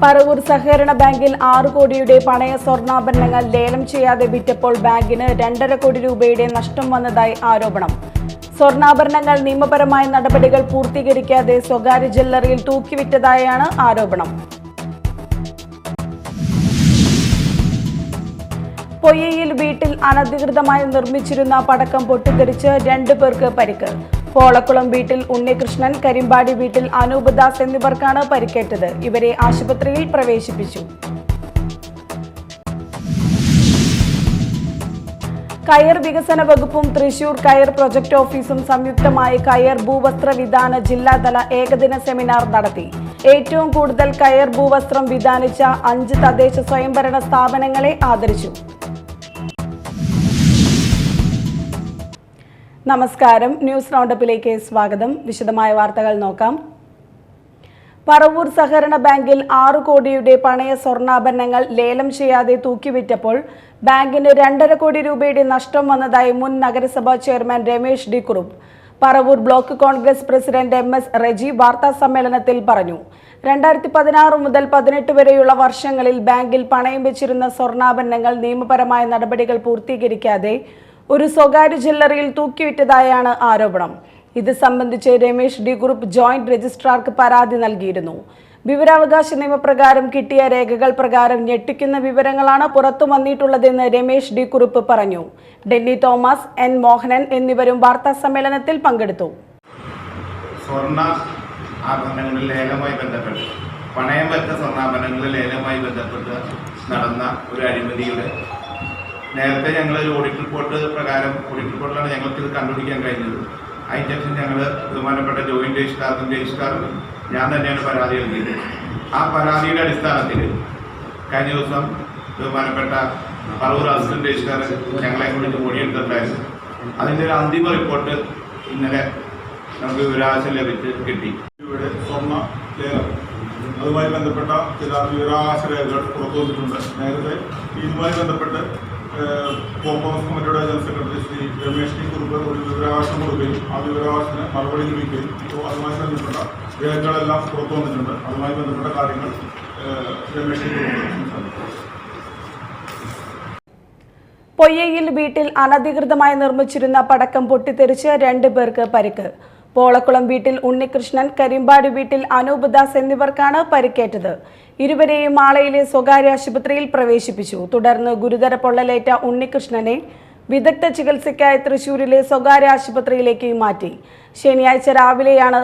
പറവൂർ സഹകരണ ബാങ്കിൽ 6 കോടിയുടെ പണയ സ്വർണ്ണാഭരണങ്ങൾ ലേലം ചെയ്യാതെ വിറ്റപ്പോൾ ബാങ്കിന് 2.5 കോടി രൂപയുടെ നഷ്ടം വന്നതായി ആരോപണം. സ്വർണ്ണാഭരണങ്ങൾ നിയമപരമായ നടപടികൾ പൂർത്തീകരിക്കാതെ സ്വകാര്യ ജ്വല്ലറിയിൽ തൂക്കിവിറ്റതായാണ് ആരോപണം. പൊയ്യയിൽ വീട്ടിൽ അനധികൃതമായി നിർമ്മിച്ചിരുന്ന പടക്കം പൊട്ടിത്തെറിച്ച് 2 പേർക്ക് പരിക്ക്. പോളക്കുളം വീട്ടിൽ ഉണ്ണികൃഷ്ണൻ, കരിമ്പാടി വീട്ടിൽ അനൂപ് ദാസ് എന്നിവർക്കാണ് പരിക്കേറ്റത്. ഇവരെ ആശുപത്രിയിൽ പ്രവേശിപ്പിച്ചു. കയർ വികസന വകുപ്പും തൃശൂർ കയർ പ്രൊജക്ട് ഓഫീസും സംയുക്തമായി കയർ ഭൂവസ്ത്ര വിതാന ജില്ലാതല ഏകദിന സെമിനാർ നടത്തി. ഏറ്റവും കൂടുതൽ കയർ ഭൂവസ്ത്രം വിതാനിച്ച 5 തദ്ദേശ സ്വയംഭരണ സ്ഥാപനങ്ങളെ ആദരിച്ചു. നമസ്കാരം, ന്യൂസ് റൗണ്ടപ്പിലേക്ക് സ്വാഗതം. വിശദമായ വാർത്തകൾ നോക്കാം. പറവൂർ സഹകരണ ബാങ്കിൽ 6 കോടിയുടെ പണയ സ്വർണ്ണാഭരണങ്ങൾ ലേലം ചെയ്യാതെ തൂക്കിവിറ്റപ്പോൾ ബാങ്കിന് 2.5 കോടി രൂപയുടെ നഷ്ടം വന്നതായി മുൻ നഗരസഭാ chairman Ramesh D Kurup Paravur block Congress president MS Reji വാർത്താ സമ്മേളനത്തിൽ പറഞ്ഞു. 2016 മുതൽ 18 വരെയുള്ള വർഷങ്ങളിൽ ബാങ്കിൽ പണയം വെച്ചിരുന്ന സ്വർണ്ണാഭരണങ്ങൾ നിയമപരമായ നടപടികൾ പൂർത്തീകരിക്കാതെ ഒരു സ്വകാര്യ ജ്വല്ലറിയിൽ തൂക്കിവിറ്റതായാണ് ആരോപണം. ഇത് സംബന്ധിച്ച് രമേശ് ഡി കുറുപ്പ് ജോയിന്റ് രജിസ്ട്രാർക്ക് പരാതി നൽകിയിരുന്നു. വിവരാവകാശ നിയമപ്രകാരം കിട്ടിയ രേഖകൾ പ്രകാരം ഞെട്ടിക്കുന്ന വിവരങ്ങളാണ് പുറത്തു വന്നിട്ടുള്ളതെന്ന് രമേശ് ഡി കുറുപ്പ് പറഞ്ഞു. ഡെന്നി തോമസ്, N മോഹനൻ എന്നിവരും വാർത്താ സമ്മേളനത്തിൽ പങ്കെടുത്തു. സ്വർണ്ണ ആഭരണങ്ങളിൽ ലേലവുമായി ബന്ധപ്പെട്ട് പണയം വെച്ച സ്വർണ്ണാഭരണങ്ങളിൽ ലേലവുമായി ബന്ധപ്പെട്ട് നടന്ന ഒരു അഴിമതിയുടെ നേരത്തെ ഞങ്ങൾ ഒരു ഓഡിറ്റ് റിപ്പോർട്ട് പ്രകാരം ഓഡിറ്റ് റിപ്പോർട്ടിലാണ് ഞങ്ങൾക്ക് ഇത് കണ്ടുപിടിക്കാൻ കഴിഞ്ഞത്. അതിനുശേഷം ഞങ്ങൾ ബഹുമാനപ്പെട്ട ജോയിന്റ് രജിസ്ട്രാർക്കും ഞാൻ തന്നെയാണ് പരാതി നൽകിയത്. ആ പരാതിയുടെ അടിസ്ഥാനത്തിൽ കഴിഞ്ഞ ദിവസം ബഹുമാനപ്പെട്ട പറവൂർ അസിസ്റ്റന്റ് രജിസ്ട്രാർ ഞങ്ങളെ കൊണ്ട് മൊഴിയെടുത്തിട്ടുണ്ടായിരുന്നു. അതിൻ്റെ ഒരു അന്തിമ റിപ്പോർട്ട് ഇന്നലെ നമുക്ക് വിവരാവകാശം ലഭിച്ച് കിട്ടി. ഇവിടെ സ്വർണ്ണ ലേലം അതുമായി ബന്ധപ്പെട്ട ചില വിവരാവകാശ രേഖകൾ പുറത്തു വന്നിട്ടുണ്ട്. നേരത്തെ ഇതുമായി ബന്ധപ്പെട്ട് കോൺഗ്രസ് കമ്മിറ്റിയുടെ general secretary Shri Ramesh D Kurup ഒരു വിവരാവകാശം കൊടുക്കുകയും ആ വിവരാവകാശത്തിന് മറുപടി ലഭിക്കുകയും അതുമായി ബന്ധപ്പെട്ട രേഖകളെല്ലാം പുറത്തു വന്നിട്ടുണ്ട്. അതുമായി ബന്ധപ്പെട്ട കാര്യങ്ങൾ രമേശ് ഡി കുറുപ്പ്. പൊയ്യയിൽ വീട്ടിൽ അനധികൃതമായി നിർമ്മിച്ചിരുന്ന പടക്കം പൊട്ടിത്തെറിച്ച് 2 പേർക്ക് പരിക്ക്. പോളക്കുളം വീട്ടിൽ ഉണ്ണികൃഷ്ണൻ, കരിമ്പാടി വീട്ടിൽ അനൂപ് ദാസ് എന്നിവർക്കാണ് പരിക്കേറ്റത്. ഇരുവരെയും മാളയിലെ സ്വകാര്യ ആശുപത്രിയിൽ പ്രവേശിപ്പിച്ചു. തുടർന്ന് ഗുരുതര പൊള്ളലേറ്റ ഉണ്ണികൃഷ്ണനെ വിദഗ്ധ ചികിത്സയ്ക്കായി തൃശൂരിലെ സ്വകാര്യ ആശുപത്രിയിലേക്ക് മാറ്റി. ശനിയാഴ്ച രാവിലെയാണ്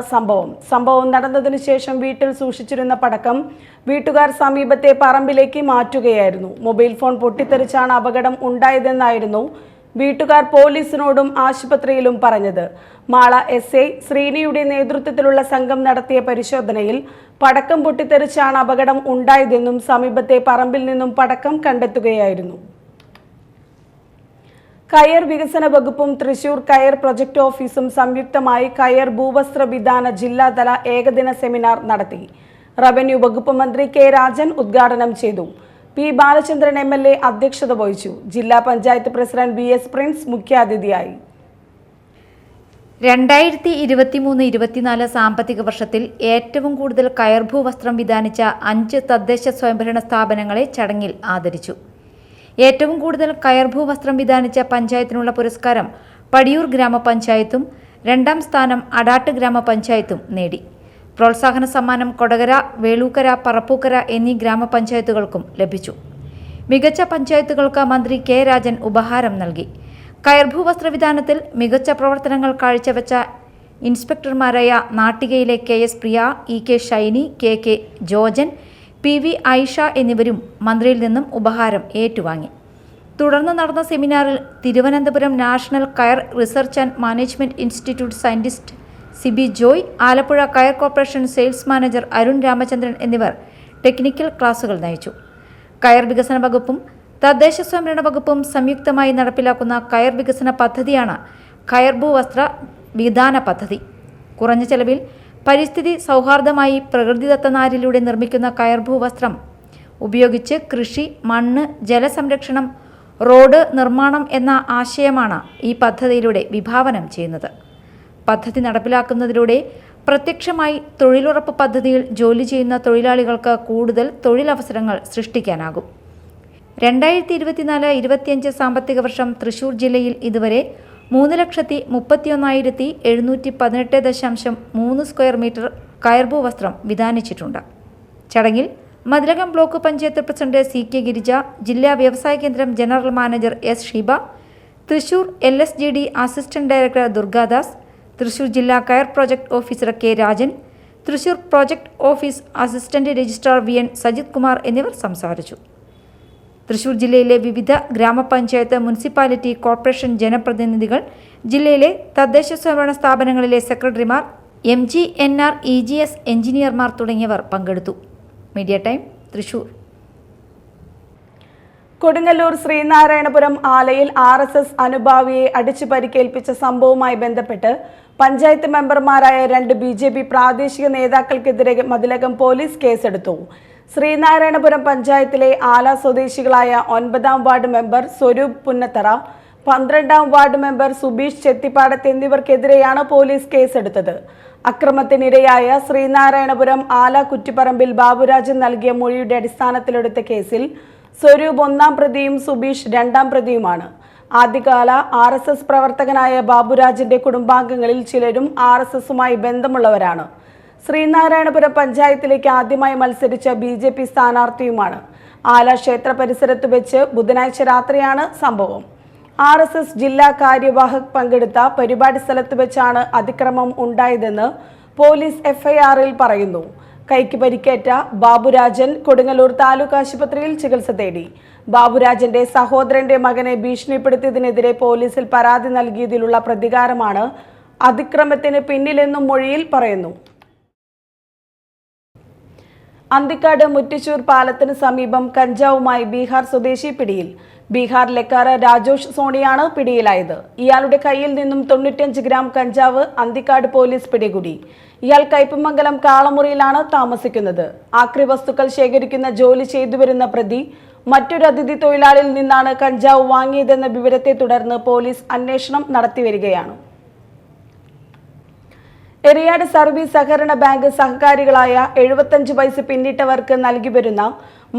സംഭവം നടന്നതിനു ശേഷം വീട്ടിൽ സൂക്ഷിച്ചിരുന്ന പടക്കം വീട്ടുകാർ സമീപത്തെ പറമ്പിലേക്ക് മാറ്റുകയായിരുന്നു. മൊബൈൽ ഫോൺ പൊട്ടിത്തെറിച്ചാണ് അപകടം ഉണ്ടായതെന്നായിരുന്നു വീട്ടുകാർ പോലീസിനോടും ആശുപത്രിയിലും പറഞ്ഞത്. മാള SI ശ്രീനിയുടെ നേതൃത്വത്തിലുള്ള സംഘം നടത്തിയ പരിശോധനയിൽ പടക്കം പൊട്ടിത്തെറിച്ചാണ് അപകടം ഉണ്ടായതെന്നും സമീപത്തെ പറമ്പിൽ നിന്നും പടക്കം കണ്ടെത്തുകയായിരുന്നു. കയർ വികസന വകുപ്പും തൃശൂർ കയർ പ്രൊജക്ട് ഓഫീസും സംയുക്തമായി കയർ ഭൂവസ്ത്ര വിതാന ജില്ലാതല ഏകദിന സെമിനാർ നടത്തി. റവന്യൂ വകുപ്പ് മന്ത്രി K രാജൻ ഉദ്ഘാടനം ചെയ്തു. P ബാലചന്ദ്രൻ MLA അധ്യക്ഷത വഹിച്ചു. ജില്ലാ പഞ്ചായത്ത് പ്രസിഡന്റ് VS പ്രിൻസ് മുഖ്യാതിഥിയായി. 2023-24 സാമ്പത്തിക വർഷത്തിൽ ഏറ്റവും കൂടുതൽ കയർ ഭൂവസ്ത്രം വിതാനിച്ച 5 തദ്ദേശ സ്വയംഭരണ സ്ഥാപനങ്ങളെ ചടങ്ങിൽ ആദരിച്ചു. ഏറ്റവും കൂടുതൽ കയർ ഭൂവസ്ത്രം വിതാനിച്ച പഞ്ചായത്തിനുള്ള പുരസ്കാരം പടിയൂർ ഗ്രാമപഞ്ചായത്തും 2ാം സ്ഥാനം അടാട്ട് ഗ്രാമപഞ്ചായത്തും നേടി. പ്രോത്സാഹന സമ്മാനം കൊടകര, വേളൂക്കര, പറപ്പൂക്കര എന്നീ ഗ്രാമപഞ്ചായത്തുകൾക്കും ലഭിച്ചു. മികച്ച പഞ്ചായത്തുകൾക്ക് മന്ത്രി K രാജൻ ഉപഹാരം നൽകി. കയർ ഭൂവസ്ത്ര വിതാനത്തിൽ മികച്ച പ്രവർത്തനങ്ങൾ കാഴ്ചവെച്ച ഇൻസ്പെക്ടർമാരായ നാട്ടികയിലെ KS പ്രിയ, EK Shiny, KK Jojan, PV Ayisha എന്നിവരും മന്ത്രിയിൽ നിന്നും ഉപഹാരം ഏറ്റുവാങ്ങി. തുടർന്ന് നടന്ന സെമിനാറിൽ Thiruvananthapuram national coir research and management institute scientist CB Joy, Alappuzha coir corporation sales manager Arun Ramachandran എന്നിവർ ടെക്നിക്കൽ ക്ലാസുകൾ നയിച്ചു. കയർ വികസന വകുപ്പും തദ്ദേശ സ്വയംഭരണ വകുപ്പും സംയുക്തമായി നടപ്പിലാക്കുന്ന കയർ വികസന പദ്ധതിയാണ് കയർ ഭൂവസ്ത്ര വിതാന പദ്ധതി. കുറഞ്ഞ ചെലവിൽ പരിസ്ഥിതി സൗഹാർദ്ദമായി പ്രകൃതിദത്ത നാരിലൂടെ നിർമ്മിക്കുന്ന കയർ ഭൂവസ്ത്രം ഉപയോഗിച്ച് കൃഷി, മണ്ണ്, ജലസംരക്ഷണം, റോഡ് നിർമ്മാണം എന്ന ആശയമാണ് ഈ പദ്ധതിയിലൂടെ വിഭാവനം ചെയ്യുന്നത്. പദ്ധതി നടപ്പിലാക്കുന്നതിലൂടെ പ്രത്യക്ഷമായി തൊഴിലുറപ്പ് പദ്ധതിയിൽ ജോലി ചെയ്യുന്ന തൊഴിലാളികൾക്ക് കൂടുതൽ തൊഴിലവസരങ്ങൾ സൃഷ്ടിക്കാനാകും. 2024-25 സാമ്പത്തിക വർഷം തൃശൂർ ജില്ലയിൽ ഇതുവരെ 3,31,718.3 സ്ക്വയർ മീറ്റർ കയർഭൂ വസ്ത്രം വിതാനിച്ചിട്ടുണ്ട്. ചടങ്ങിൽ Mathilakam block panchayat president CK Girija, ജില്ലാ വ്യവസായ കേന്ദ്രം general manager S Sheeba, Thrissur LSGD assistant director Durgadas, Thrissur ജില്ലാ കയർ project officer K Rajan, Thrissur project office assistant registrar VN Sajith Kumar എന്നിവർ സംസാരിച്ചു. തൃശൂർ ജില്ലയിലെ വിവിധ ഗ്രാമപഞ്ചായത്ത്, മുനിസിപ്പാലിറ്റി, കോർപ്പറേഷൻ ജനപ്രതിനിധികൾ, ജില്ലയിലെ തദ്ദേശ സ്വയംഭരണ സ്ഥാപനങ്ങളിലെ സെക്രട്ടറിമാർ, MG, NR, EGS എഞ്ചിനീയർമാർ തുടങ്ങിയവർ പങ്കെടുത്തു. Media time, Thrissur. കൊടുങ്ങല്ലൂർ ശ്രീനാരായണപുരം ആലയിൽ RSS അനുഭാവിയെ അടിച്ചു പരിക്കേൽപ്പിച്ച സംഭവവുമായി ബന്ധപ്പെട്ട് പഞ്ചായത്ത് മെമ്പർമാരായ 2 BJP പ്രാദേശിക നേതാക്കൾക്കെതിരെ മതിലകം പോലീസ് കേസെടുത്തു. ശ്രീനാരായണപുരം പഞ്ചായത്തിലെ ആല സ്വദേശികളായ 9ാം വാർഡ് മെമ്പർ സ്വരൂപ് പുന്നത്തറ, 12ാം വാർഡ് മെമ്പർ സുബീഷ് ചെത്തിപ്പാടത്ത് എന്നിവർക്കെതിരെയാണ് പോലീസ് കേസെടുത്തത്. അക്രമത്തിനിരയായ ശ്രീനാരായണപുരം ആല കുറ്റിപ്പറമ്പിൽ ബാബുരാജൻ നൽകിയ മൊഴിയുടെ അടിസ്ഥാനത്തിലെടുത്ത കേസിൽ സ്വരൂപ് 1ാം പ്രതിയും സുബീഷ് 2ാം പ്രതിയുമാണ്. ആദ്യകാല RSS പ്രവർത്തകനായ ബാബുരാജിന്റെ കുടുംബാംഗങ്ങളിൽ ചിലരും RSSുമായി ബന്ധമുള്ളവരാണ്. ശ്രീനാരായണപുരം പഞ്ചായത്തിലേക്ക് ആദ്യമായി മത്സരിച്ച BJP സ്ഥാനാർത്ഥിയുമാണ്. ആല ക്ഷേത്ര പരിസരത്ത് വെച്ച് ബുധനാഴ്ച രാത്രിയാണ് സംഭവം. RSS ജില്ലാ കാര്യവാഹക് പങ്കെടുത്ത പരിപാടി സ്ഥലത്ത് വെച്ചാണ് അതിക്രമം ഉണ്ടായതെന്ന് പോലീസ് FIRൽ പറയുന്നു. കൈക്ക് പരിക്കേറ്റ ബാബുരാജൻ കൊടുങ്ങല്ലൂർ താലൂക്ക് ആശുപത്രിയിൽ ചികിത്സ തേടി. ബാബുരാജന്റെ സഹോദരന്റെ മകനെ ഭീഷണിപ്പെടുത്തിയതിനെതിരെ പോലീസിൽ പരാതി നൽകിയതിലുള്ള പ്രതികാരമാണ് അതിക്രമത്തിന് പിന്നിലെന്നും മൊഴിയിൽ പറയുന്നു. അന്തിക്കാട് മുറ്റിച്ചൂർ പാലത്തിന് സമീപം കഞ്ചാവുമായി ബീഹാർ സ്വദേശി പിടിയിൽ. ബീഹാർ ലെക്കാര രാജോഷ് സോണിയാണ് പിടിയിലായത്. ഇയാളുടെ കയ്യിൽ നിന്നും 95 ഗ്രാം കഞ്ചാവ് അന്തിക്കാട് പോലീസ് പിടികൂടി. ഇയാൾ കയ്പമംഗലം കാളമുറിയിലാണ് താമസിക്കുന്നത്. ആക്രി വസ്തുക്കൾ ശേഖരിക്കുന്ന ജോലി ചെയ്തുവരുന്ന പ്രതി മറ്റൊരു അതിഥി തൊഴിലാളിയിൽ നിന്നാണ് കഞ്ചാവ് വാങ്ങിയതെന്ന വിവരത്തെ തുടർന്ന് പോലീസ് അന്വേഷണം നടത്തിവരികയാണ്. എറിയാട് സർവീസ് സഹകരണ ബാങ്ക് സഹകാരികളായ 75 വയസ്സ് പിന്നിട്ടവർക്ക് നൽകി വരുന്ന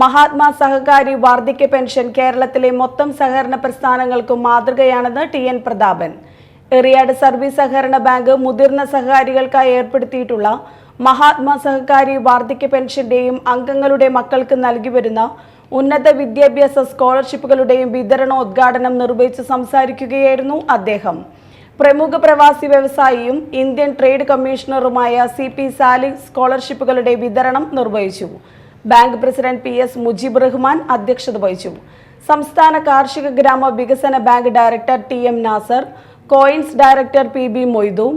മഹാത്മാ സഹകാരി വാർദ്ധക്യ പെൻഷൻ കേരളത്തിലെ മൊത്തം സഹകരണ പ്രസ്ഥാനങ്ങൾക്കും മാതൃകയാണെന്ന് TN പ്രതാപൻ. എറിയാട് സർവീസ് സഹകരണ ബാങ്ക് മുതിർന്ന സഹകാരികൾക്കായി ഏർപ്പെടുത്തിയിട്ടുള്ള മഹാത്മാ സഹകാരി വാർദ്ധക്യ പെൻഷന്റെയും അംഗങ്ങളുടെ മക്കൾക്ക് നൽകി വരുന്ന ഉന്നത വിദ്യാഭ്യാസ സ്കോളർഷിപ്പുകളുടെയും വിതരണോദ്ഘാടനം നിർവഹിച്ച് സംസാരിക്കുകയായിരുന്നു അദ്ദേഹം. പ്രമുഖ പ്രവാസി വ്യവസായിയും ഇന്ത്യൻ ട്രേഡ് കമ്മീഷണറുമായ CP സാലിഹ് സ്കോളർഷിപ്പുകളുടെ വിതരണം നിർവഹിച്ചു. Bank president PS Mujeeb Rahman അധ്യക്ഷത വഹിച്ചു. സംസ്ഥാന കാർഷിക ഗ്രാമ വികസന bank director TM Nasar, coins director PB Moidu,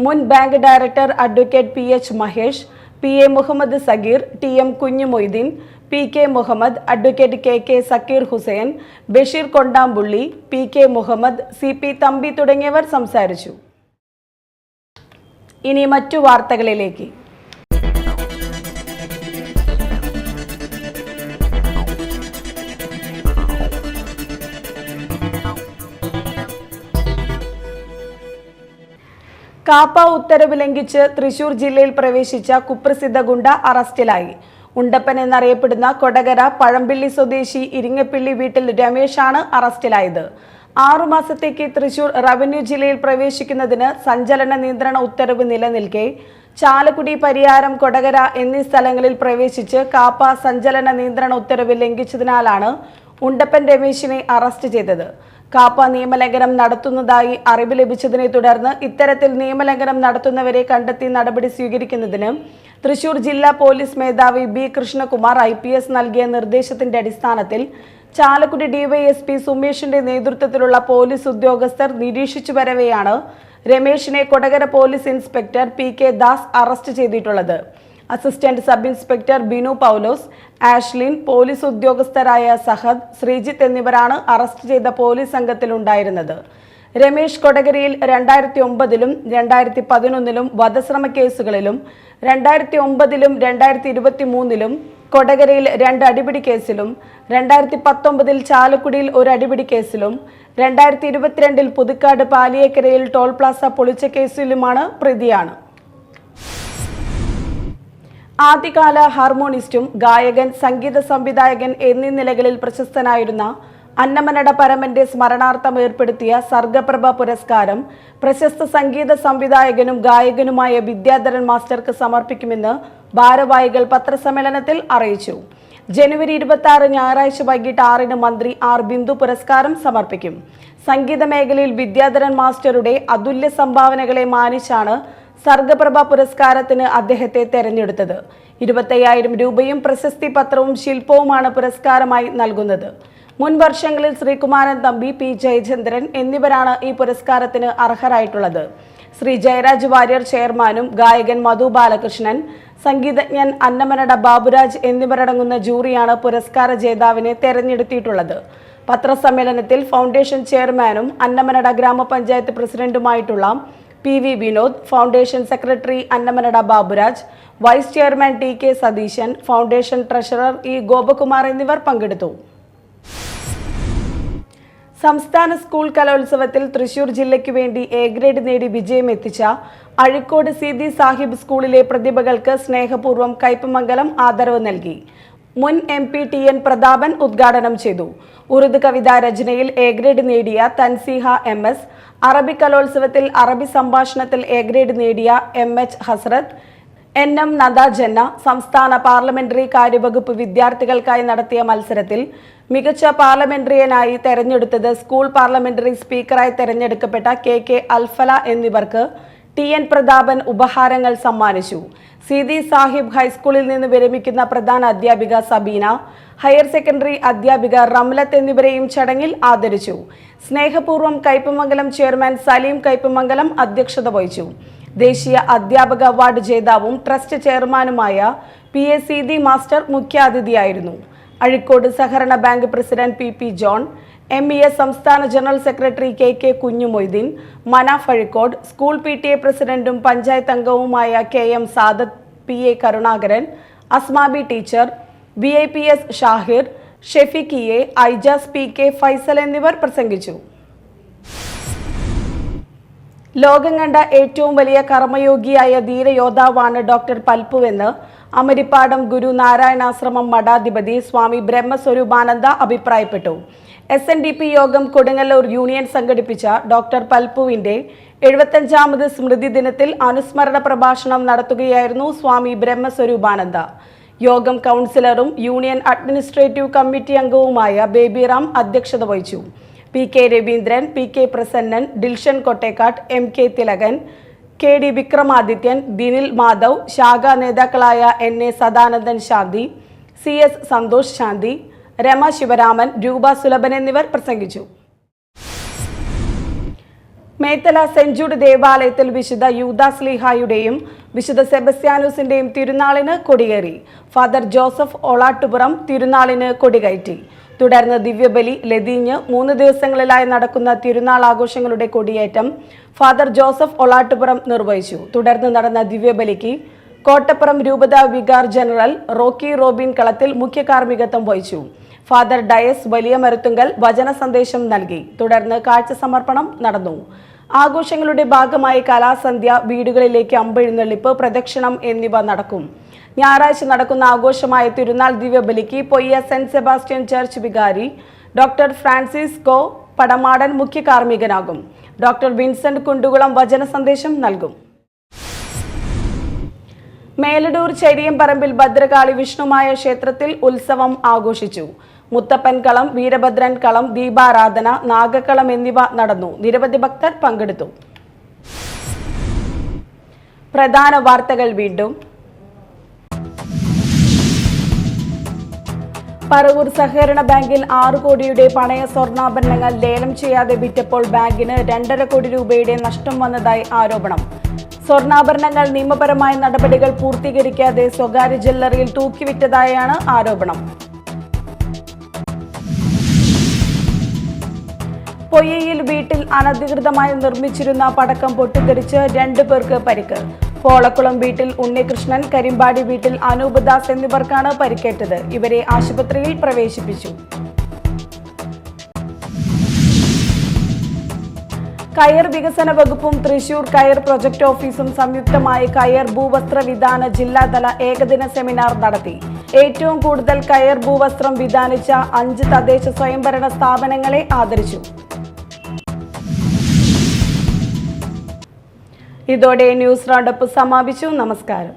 മുൻ bank director advocate PH Mahesh, PA Muhammad Sageer, TM Kunju Moideen, PK Muhammad, advocate KK Sakir Hussain, Basheer Kondampully, PK Muhammad, CP Thampi തുടങ്ങിയവർ സംസാരിച്ചു. ഇനി മറ്റു വാർത്തകളിലേക്ക്. കാപ്പ ഉത്തരവ് ലംഘിച്ച് തൃശൂർ ജില്ലയിൽ പ്രവേശിച്ച കുപ്രസിദ്ധ ഗുണ്ട അറസ്റ്റിലായി. ഉണ്ടപ്പൻ എന്നറിയപ്പെടുന്ന കൊടകര പഴമ്പിള്ളി സ്വദേശി ഇരിങ്ങപ്പിള്ളി വീട്ടിൽ രമേശാണ് അറസ്റ്റിലായത്. 6 മാസത്തേക്ക് തൃശൂർ റവന്യൂ ജില്ലയിൽ പ്രവേശിക്കുന്നതിന് സഞ്ചലന നിയന്ത്രണ ഉത്തരവ് നിലനിൽക്കെ ചാലക്കുടി, പരിയാരം, കൊടകര എന്നീ സ്ഥലങ്ങളിൽ പ്രവേശിച്ച് കാപ്പ സഞ്ചലന നിയന്ത്രണ ഉത്തരവ് ലംഘിച്ചതിനാലാണ് ഉണ്ടപ്പൻ രമേശിനെ അറസ്റ്റ് ചെയ്തത്. കാപ്പ നിയമലംഘനം നടത്തുന്നതായി അറിവ് ലഭിച്ചതിനെ തുടർന്ന് ഇത്തരത്തിൽ നിയമലംഘനം നടത്തുന്നവരെ കണ്ടെത്തി നടപടി സ്വീകരിക്കുന്നതിന് തൃശൂർ ജില്ലാ പോലീസ് മേധാവി B കൃഷ്ണകുമാർ IPS നൽകിയ നിർദ്ദേശത്തിന്റെ അടിസ്ഥാനത്തിൽ ചാലക്കുടി DYSP സുമേഷിന്റെ നേതൃത്വത്തിലുള്ള പോലീസ് ഉദ്യോഗസ്ഥർ നിരീക്ഷിച്ചു വരവെയാണ് രമേശിനെ Kodakara police inspector PK Das arrest ചെയ്തിട്ടുള്ളത്. Assistant sub inspector Binu Paulose, Ashlin, police ഉദ്യോഗസ്ഥരായ സഹദ്, ശ്രീജിത്ത് എന്നിവരാണ് അറസ്റ്റ് ചെയ്ത പോലീസ് സംഘത്തിലുണ്ടായിരുന്നത്. രമേശ് കൊടകരയിൽ 2009-ലും 2011-ലും വധശ്രമ കേസുകളിലും 2009-ലും 2023-ലും കൊടകരയിൽ 2 അടിപിടി കേസിലും 2019-ൽ ചാലക്കുടിയിൽ 1 അടിപിടി കേസിലും 2022-ൽ പുതുക്കാട് പാലിയേക്കരയിൽ ടോൾ പ്ലാസ പൊളിച്ച കേസിലുമാണ് പ്രതിയാണ്. ആദ്യകാല ഹാർമോണിസ്റ്റും ഗായകൻ, സംഗീത സംവിധായകൻ എന്നീ നിലകളിൽ പ്രശസ്തനായിരുന്ന അന്നമനട പരമന്റെ സ്മരണാർത്ഥം ഏർപ്പെടുത്തിയ സർഗപ്രഭ പുരസ്കാരം പ്രശസ്ത സംഗീത സംവിധായകനും ഗായകനുമായ വിദ്യാധരൻ മാസ്റ്റർക്ക് സമർപ്പിക്കുമെന്ന് ഭാരവാഹികൾ പത്രസമ്മേളനത്തിൽ അറിയിച്ചു. ജനുവരി 26 ഞായറാഴ്ച വൈകിട്ട് 6-ന് മന്ത്രി ആർ ബിന്ദു പുരസ്കാരം സമർപ്പിക്കും. സംഗീത മേഖലയിൽ വിദ്യാധരൻ മാസ്റ്ററുടെ അതുല്യ സംഭാവനകളെ മാനിച്ചാണ് സർഗപ്രഭ പുരസ്കാരത്തിന് അദ്ദേഹത്തെ തെരഞ്ഞെടുത്തത്. 25,000 രൂപയും പ്രശസ്തി പത്രവും ശില്പവുമാണ് പുരസ്കാരമായി നൽകുന്നത്. മുൻ വർഷങ്ങളിൽ ശ്രീകുമാരൻ തമ്പി, പി ജയചന്ദ്രൻ എന്നിവരാണ് ഈ പുരസ്കാരത്തിന് അർഹരായിട്ടുള്ളത്. ശ്രീ ജയരാജ് വാര്യർ ചെയർമാനും ഗായകൻ മധു ബാലകൃഷ്ണൻ, സംഗീതജ്ഞൻ അന്നമനട ബാബുരാജ് എന്നിവരടങ്ങുന്ന ജൂറിയാണ് പുരസ്കാര ജേതാവിനെ തെരഞ്ഞെടുത്തിട്ടുള്ളത്. പത്രസമ്മേളനത്തിൽ ഫൗണ്ടേഷൻ ചെയർമാനും അന്നമനട ഗ്രാമപഞ്ചായത്ത് പ്രസിഡന്റുമായിട്ടുള്ള PV Vinod, foundation secretary Annamanada Baburaj, vice chairman TK Satheesan, foundation treasurer E Gopakumar എന്നിവർ പങ്കെടുത്തു. സംസ്ഥാന സ്കൂൾ കലോത്സവത്തിൽ തൃശൂർ ജില്ലയ്ക്ക് വേണ്ടി A ഗ്രേഡ് നേടി വിജയം എത്തിച്ച അഴിക്കോട് സീതി സാഹിബ് സ്കൂളിലെ പ്രതിഭകൾക്ക് സ്നേഹപൂർവ്വം കയ്പമംഗലം ആദരവ് നൽകി. മുൻ MP TN പ്രതാപൻ ഉദ്ഘാടനം ചെയ്തു. ഉറുദു കവിതാ രചനയിൽ A ഗ്രേഡ് നേടിയ തൻസീഹ MS, അറബി കലോത്സവത്തിൽ അറബി സംഭാഷണത്തിൽ A ഗ്രേഡ് നേടിയ MH ഹസ്രത്ത്, NM നദ ജന്ന സംസ്ഥാന പാർലമെന്ററി കാര്യവകുപ്പ് വിദ്യാർത്ഥികൾക്കായി നടത്തിയ മത്സരത്തിൽ മികച്ച പാർലമെന്ററിയനായി തെരഞ്ഞെടുത്തത് സ്കൂൾ പാർലമെന്ററി സ്പീക്കറായി തെരഞ്ഞെടുക്കപ്പെട്ട KK അൽഫല എന്നിവർക്ക് TN പ്രതാപൻ ഉപഹാരങ്ങൾ സമ്മാനിച്ചു. സീതി സാഹിബ് ഹൈസ്കൂളിൽ നിന്ന് വിരമിക്കുന്ന പ്രധാന അധ്യാപിക സബീന, ഹയർ സെക്കൻഡറി അധ്യാപിക റംലത്ത് എന്നിവരെയും ചടങ്ങിൽ ആദരിച്ചു. സ്നേഹപൂർവ്വം കയ്പമംഗലം ചെയർമാൻ സലീം കയ്പമംഗലം അധ്യക്ഷത വഹിച്ചു. ദേശീയ അധ്യാപക അവാർഡ് ജേതാവും ട്രസ്റ്റ് ചെയർമാനുമായ PA സീതി മാസ്റ്റർ മുഖ്യാതിഥിയായിരുന്നു. അഴിക്കോട് സഹകരണ bank president PP John, MES സംസ്ഥാന general secretary KK Kunjumoideen, Manaf Azhikode, school PTA പ്രസിഡന്റും പഞ്ചായത്ത് അംഗവുമായ KM Sadath, PA Karunakaran, Asmabi teacher, VIPS Shahir, Shefeeq EA, Aijaz PK, Faisal എന്നിവർ പ്രസംഗിച്ചു. ലോകം കണ്ട ഏറ്റവും വലിയ കർമ്മയോഗിയായ ധീരയോദ്ധാവാണ് ഡോക്ടർ പൽപ്പുവെന്ന് അമരിപ്പാടം ഗുരു നാരായണാശ്രമം മഠാധിപതി സ്വാമി ബ്രഹ്മസ്വരൂപാനന്ദ അഭിപ്രായപ്പെട്ടു. SNDP യോഗം കൊടുങ്ങല്ലൂർ യൂണിയൻ സംഘടിപ്പിച്ച ഡോക്ടർ പൽപ്പുവിന്റെ 75ാമത് സ്മൃതി ദിനത്തിൽ അനുസ്മരണ പ്രഭാഷണം നടത്തുകയായിരുന്നു സ്വാമി ബ്രഹ്മസ്വരൂപാനന്ദ. യോഗം കൗൺസിലറും യൂണിയൻ അഡ്മിനിസ്ട്രേറ്റീവ് കമ്മിറ്റി അംഗവുമായ ബേബിറാം അധ്യക്ഷത വഹിച്ചു. PK Raveendran, PK Prasannan, Dilshan Kottekkat, MK Thilakan, KD Vikramadithyan, Dinil Madhav, ശാഖാ നേതാക്കളായ NA സദാനന്ദൻ ശാന്തി, CS സന്തോഷ് ശാന്തി, രമ ശിവരാമൻ, രൂപ സുലഭൻ എന്നിവർ പ്രസംഗിച്ചു. മേത്തല സെന്റ് ജൂഡ് ദേവാലയത്തിൽ വിശുദ്ധ യൂദാസ്ലീഹായുടെയും വിശുദ്ധ സെബസ്ത്യാനോസിന്റെയും തിരുനാളിന് കൊടിയേറി. ഫാദർ ജോസഫ് ഒളാട്ടുപുറം തിരുനാളിന് കൊടികയറ്റി. തുടർന്ന് ദിവ്യബലി, ലതീഞ്ഞ് 3 ദിവസങ്ങളിലായി നടക്കുന്ന തിരുനാൾ ആഘോഷങ്ങളുടെ കൊടിയേറ്റം ഫാദർ ജോസഫ് ഒളാട്ടുപുറം നിർവഹിച്ചു. തുടർന്ന് നടന്ന ദിവ്യബലിക്ക് കോട്ടപ്പുറം രൂപത വികാർ ജനറൽ റോക്കി റോബിൻ കളത്തിൽ മുഖ്യ കാർമ്മികത്വം വഹിച്ചു. ഫാദർ ഡയസ് വലിയ മരുത്തുങ്കൽ വചന സന്ദേശം നൽകി. തുടർന്ന് കാഴ്ച സമർപ്പണം നടന്നു. ആഘോഷങ്ങളുടെ ഭാഗമായി കലാസന്ധ്യ, വീടുകളിലേക്ക് അമ്പെഴുന്നള്ളിപ്പ്, പ്രദക്ഷിണം എന്നിവ നടക്കും. ഞായറാഴ്ച നടക്കുന്ന ആഘോഷമായ തിരുനാൾ ദിവ്യബലിക്ക് പൊയ്യ സെന്റ് സെബാസ്റ്റ്യൻ ചർച്ച് വികാരി ഡോക്ടർ ഫ്രാൻസിസ്കോ പടമാടൻ മുഖ്യ കാർമ്മികനാകും. ഡോക്ടർ വിൻസെന്റ് കുണ്ടുകുളം വചന സന്ദേശം നൽകും. മേലടൂർ ചരിയംപറമ്പിൽ ഭദ്രകാളി വിഷ്ണുമായ ക്ഷേത്രത്തിൽ ഉത്സവം ആഘോഷിച്ചു. മുത്തപ്പൻ കളം, വീരഭദ്രൻ കളം, ദീപാരാധന, നാഗക്കളം എന്നിവ നടന്നു. നിരവധി ഭക്തർ പങ്കെടുത്തു. പ്രധാന വാർത്തകൾ വീണ്ടും. പറവൂർ സഹകരണ ബാങ്കിൽ 6 കോടിയുടെ പണയ സ്വർണ്ണാഭരണങ്ങൾ ലേലം ചെയ്യാതെ വിറ്റപ്പോൾ ബാങ്കിന് 2.5 കോടി രൂപയുടെ നഷ്ടം വന്നതായി ആരോപണം. സ്വർണ്ണാഭരണങ്ങൾ നിയമപരമായ നടപടികൾ പൂർത്തീകരിക്കാതെ സ്വകാര്യ ജ്വല്ലറിയിൽ തൂക്കിവിറ്റതായാണ് ആരോപണം. പൊയ്യയിൽ വീട്ടിൽ അനധികൃതമായി നിർമ്മിച്ചിരുന്ന പടക്കം പൊട്ടിത്തെറിച്ച് 2 പേർക്ക് പരിക്ക്. പോളക്കുളം വീട്ടിൽ ഉണ്ണികൃഷ്ണൻ, കരിമ്പാടി വീട്ടിൽ അനൂപ് ദാസ് എന്നിവർക്കാണ് പരിക്കേറ്റത്. ഇവരെ ആശുപത്രിയിൽ പ്രവേശിപ്പിച്ചു. കയർ വികസന വകുപ്പും തൃശൂർ കയർ പ്രൊജക്ട് ഓഫീസും സംയുക്തമായി കയർ ഭൂവസ്ത്ര വിതാന ജില്ലാതല ഏകദിന സെമിനാർ നടത്തി. ഏറ്റവും കൂടുതൽ കയർ ഭൂവസ്ത്രം വിതാനിച്ച 5 തദ്ദേശ സ്വയംഭരണ സ്ഥാപനങ്ങളെ ആദരിച്ചു. ഇതോടെ ന്യൂസ് റൗണ്ടപ്പ് സമാപിച്ചു. നമസ്കാരം.